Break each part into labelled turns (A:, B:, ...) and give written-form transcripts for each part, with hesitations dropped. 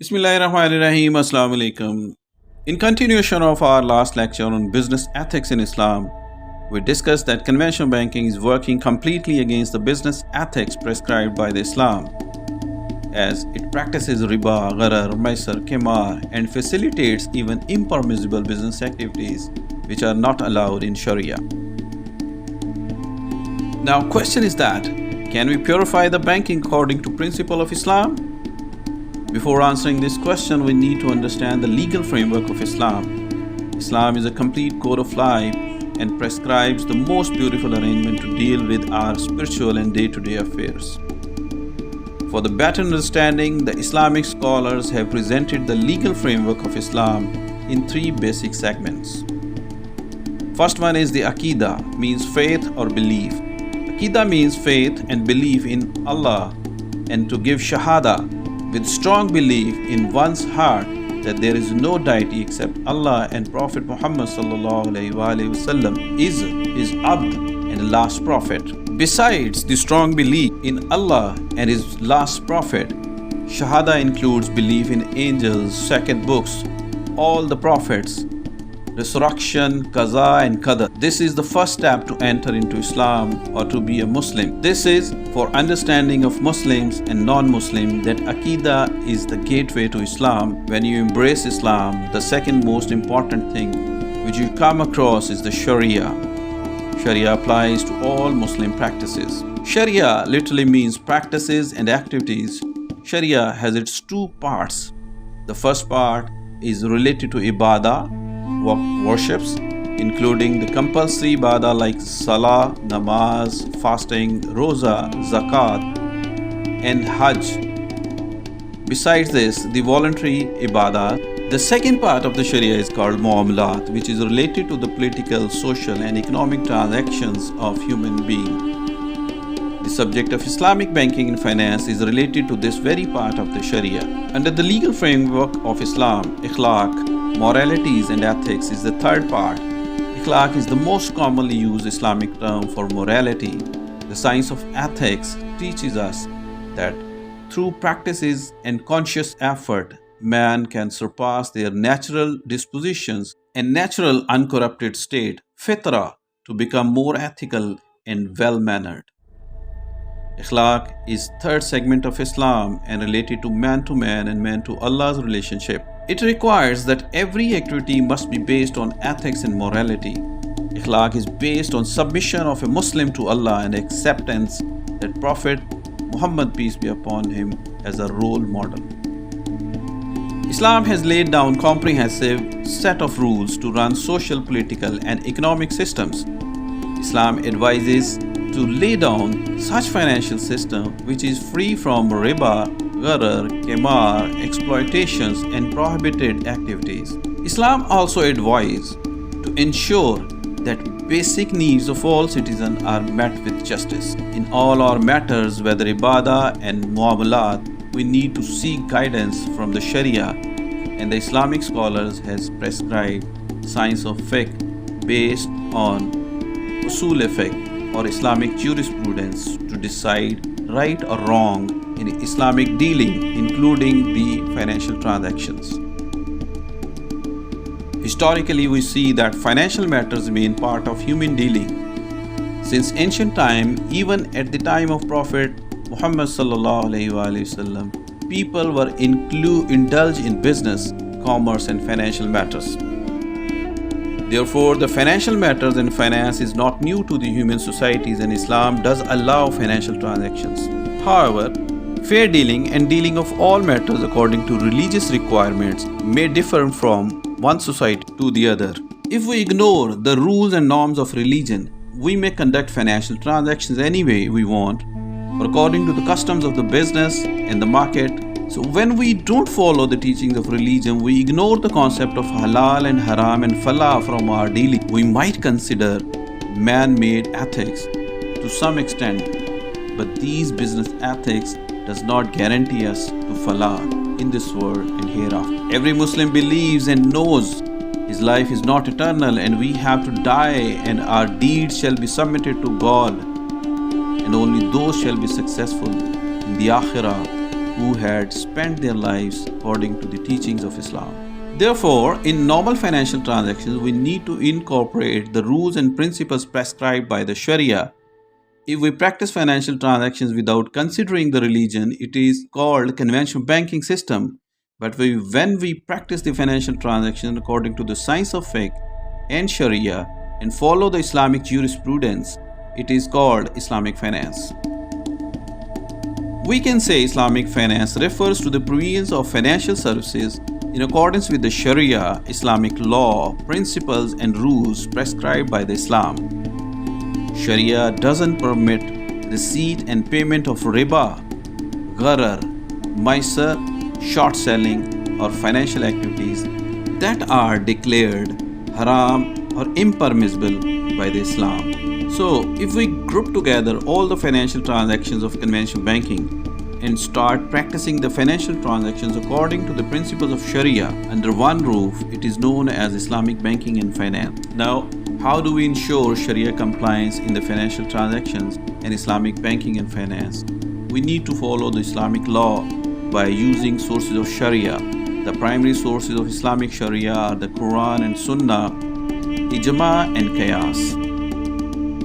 A: Bismillahirrahmanirrahim. Assalamu alaikum. In continuation of our last lecture on business ethics in Islam, we discussed that conventional banking is working completely against the business ethics prescribed by the Islam, as it practices riba, gharar, maisar, qimar, and facilitates even impermissible business activities which are not allowed in Sharia. Now, question is that can we purify the banking according to principle of Islam? Before answering this question, we need to understand the legal framework of Islam. Islam is a complete code of life and prescribes the most beautiful arrangement to deal with our spiritual and day-to-day affairs. For the better understanding, the Islamic scholars have presented the legal framework of Islam in three basic segments. First one is the Aqidah, means faith or belief. Aqidah means faith and belief in Allah, and to give Shahada with strong belief in one's heart that there is no deity except Allah and Prophet Muhammad ﷺ is his abd and last prophet. Besides the strong belief in Allah and his last prophet, Shahada includes belief in angels, sacred books, all the prophets, resurrection, qaza and qadar. This is the first step to enter into Islam or to be a Muslim. This is for understanding of Muslims and non-Muslim that Aqidah is the gateway to Islam. When you embrace Islam, the second most important thing which you come across is the Shariah. Sharia applies to all Muslim practices. Sharia literally means practices and activities. Sharia has its two parts. The first part is related to ibadah, worships, including the compulsory ibadah like salah, namaz, fasting, roza, zakat, and hajj. Besides this, the voluntary ibadah. The second part of the Sharia is called muamalat, which is related to the political, social, and economic transactions of human beings. The subject of Islamic banking and finance is related to this very part of the Sharia. Under the legal framework of Islam, akhlaq, moralities and ethics is the third part. Akhlaq is the most commonly used Islamic term for morality. The science of ethics teaches us that through practices and conscious effort, man can surpass their natural dispositions and natural uncorrupted state, fitra, to become more ethical and well-mannered. Akhlaq is third segment of Islam and related to man and man to Allah's relationship. It requires that every activity must be based on ethics and morality. Akhlaq is based on submission of a Muslim to Allah and acceptance that Prophet Muhammad, peace be upon him, as a role model. Islam has laid down comprehensive set of rules to run social, political and economic systems. Islam advises to lay down such financial system which is free from riba, gharar, qimar, exploitations and prohibited activities. Islam also advises to ensure that basic needs of all citizens are met with justice. In all our matters, whether ibadah and muamalat, we need to seek guidance from the Sharia, and the Islamic scholars has prescribed science of fiqh based on usul fiqh or Islamic jurisprudence to decide right or wrong in Islamic dealing, including the financial transactions. Historically, we see that financial matters remain part of human dealing. Since ancient time, even at the time of Prophet Muhammad ﷺ, people were indulged in business, commerce and financial matters. Therefore, the financial matters and finance is not new to the human societies, and Islam does allow financial transactions. However, fair dealing and dealing of all matters according to religious requirements may differ from one society to the other. If we ignore the rules and norms of religion, we may conduct financial transactions any way we want, or according to the customs of the business and the market. So when we don't follow the teachings of religion, we ignore the concept of halal and haram and falah from our dealing. We might consider man-made ethics to some extent, but these business ethics does not guarantee us to falah in this world and hereafter. Every Muslim believes and knows his life is not eternal and we have to die, and our deeds shall be submitted to God, and only those shall be successful in the akhirah who who had spent their lives according to the teachings of Islam. Therefore, in normal financial transactions, we need to incorporate the rules and principles prescribed by the Shariah. If we practice financial transactions without considering the religion, it is called conventional banking system. But when we practice the financial transaction according to the science of fiqh and Sharia and follow the Islamic jurisprudence, it is called Islamic finance. We can say Islamic finance refers to the provisions of financial services in accordance with the Sharia, Islamic law, principles and rules prescribed by the Islam. Sharia doesn't permit receipt and payment of riba, gharar, maisar, short selling or financial activities that are declared haram or impermissible by the Islam. So, if we group together all the financial transactions of conventional banking and start practicing the financial transactions according to the principles of Sharia under one roof, it is known as Islamic banking and finance. Now, how do we ensure Sharia compliance in the financial transactions and Islamic banking and finance? We need to follow the Islamic law by using sources of Sharia. The primary sources of Islamic Sharia are the Quran and Sunnah, Ijma and Qiyas.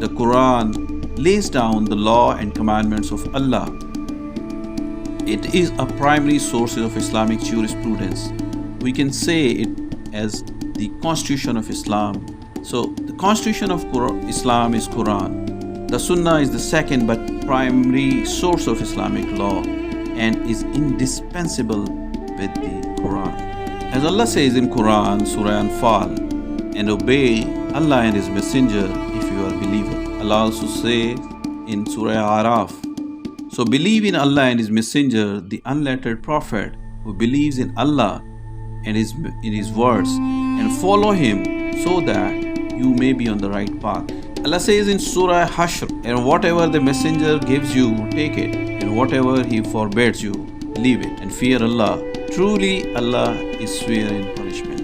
A: The Quran lays down the law and commandments of Allah. It is a primary source of Islamic jurisprudence. We can say it as the Constitution of Islam. So, the Constitution of Islam is Quran. The Sunnah is the second but primary source of Islamic law and is indispensable with the Quran. As Allah says in Quran, Surah Anfal, and obey Allah and His Messenger if you are a believer. Allah also says in Surah Araf, so believe in Allah and His Messenger, the unlettered Prophet who believes in Allah and in His words, and follow Him so that you may be on the right path. Allah says in Surah Hashr, and whatever the Messenger gives you, take it, and whatever he forbids you, leave it, and fear Allah. Truly, Allah is severe in punishment.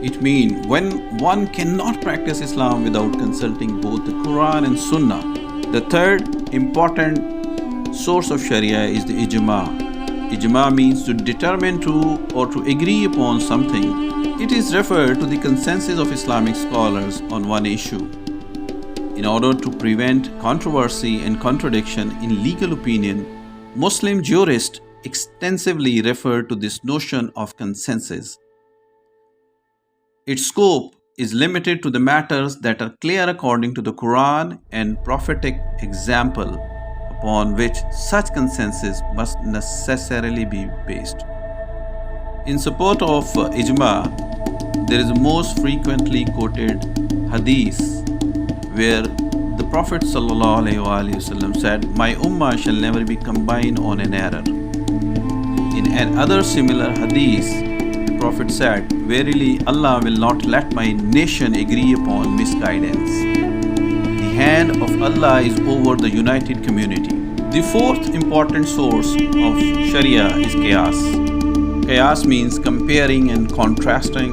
A: It means when one cannot practice Islam without consulting both the Quran and Sunnah. The third important source of Sharia is the Ijma. Ijma means to determine to or to agree upon something. It is referred to the consensus of Islamic scholars on one issue. In order to prevent controversy and contradiction in legal opinion, Muslim jurists extensively refer to this notion of consensus. Its scope is limited to the matters that are clear according to the Quran and prophetic example upon which such consensus must necessarily be based. In support of Ijma, there is a most frequently quoted hadith where the Prophet ﷺ said, "My ummah shall never be combined on an error." In another similar hadith, the Prophet said, "Verily Allah will not let my nation agree upon misguidance." The hand of Allah is over the united community. The fourth important source of Sharia is Qiyas. Qiyas means comparing and contrasting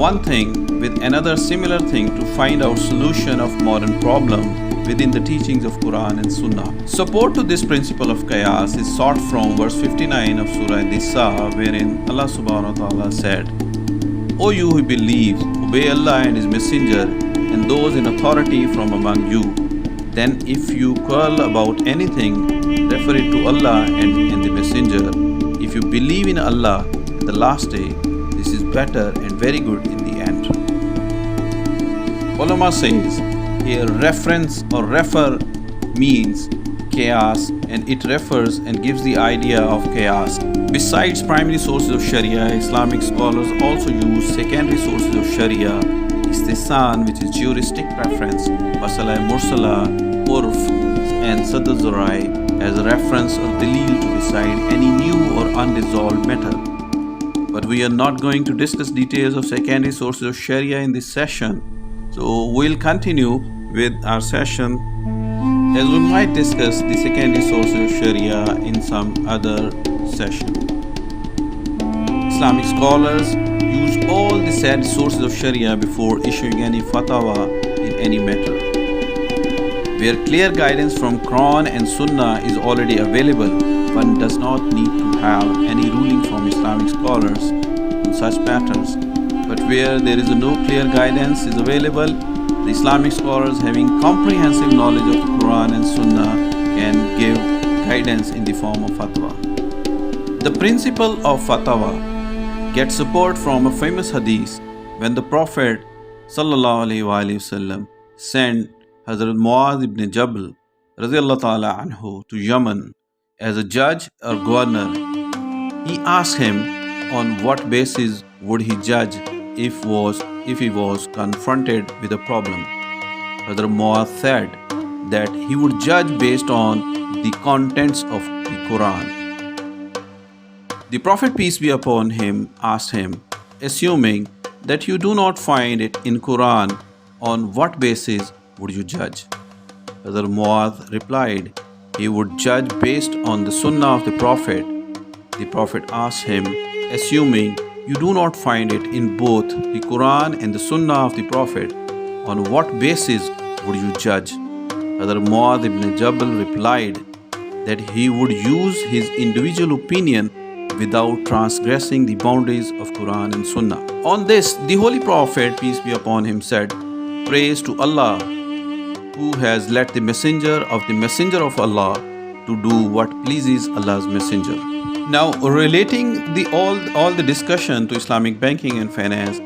A: one thing with another similar thing to find out solution of modern problem within the teachings of Quran and Sunnah. Support to this principle of Qiyas is sought from verse 59 of Surah Nisa, wherein Allah subhanahu wa ta'ala said, "O you who believe, obey Allah and His Messenger and those in authority from among you. Then if you quarrel about anything, refer it to Allah and the Messenger. If you believe in Allah and the last day, this is better and very good in the end." Ulama says, here reference or refer means Qiyas, and it refers and gives the idea of Qiyas. Besides primary sources of Sharia, Islamic scholars also use secondary sources of Sharia, Istihsan, which is juristic preference, Masala Mursala, Urf, and Sadr Zarai as a reference or dalil to decide any new or unresolved matter. But we are not going to discuss details of secondary sources of Sharia in this session. So we'll continue with our session as we might discuss the secondary sources of Sharia in some other session. Islamic scholars use all the said sources of Sharia before issuing any fatwa in any matter. Where clear guidance from Quran and Sunnah is already available, one does not need to have any ruling from Islamic scholars on such matters. But where there is no clear guidance is available, the Islamic scholars having comprehensive knowledge of the Quran and Sunnah can give guidance in the form of fatwa. The principle of fatwa gets support from a famous hadith when the Prophet ﷺ sent Hazrat Muaz ibn Jabal radiallahu ta'ala anhu to Yemen as a judge or governor. He asked him on what basis would he judge if he was confronted with a problem. Hazrat Muaz said that he would judge based on the contents of the Quran. The Prophet, peace be upon him, asked him, assuming that you do not find it in Quran, on what basis would you judge? Hazrat Muaz replied, he would judge based on the Sunnah of the Prophet. The Prophet asked him, assuming you do not find it in both the Quran and the Sunnah of the Prophet, on what basis would you judge? Hazrat Muaz ibn Jabal replied that he would use his individual opinion without transgressing the boundaries of Quran and Sunnah. On this, the Holy Prophet, peace be upon him, said, praise to Allah, who has led the messenger of Allah to do what pleases Allah's messenger. Now, relating all the discussion to Islamic banking and finance,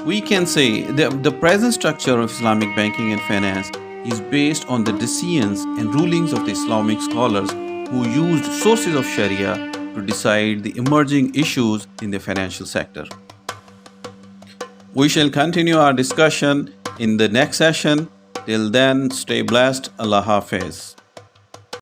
A: we can say that the present structure of Islamic banking and finance is based on the decisions and rulings of the Islamic scholars who used sources of Shariah to decide the emerging issues in the financial sector. We shall continue our discussion in the next session. Till then, stay blessed. Allah Hafiz.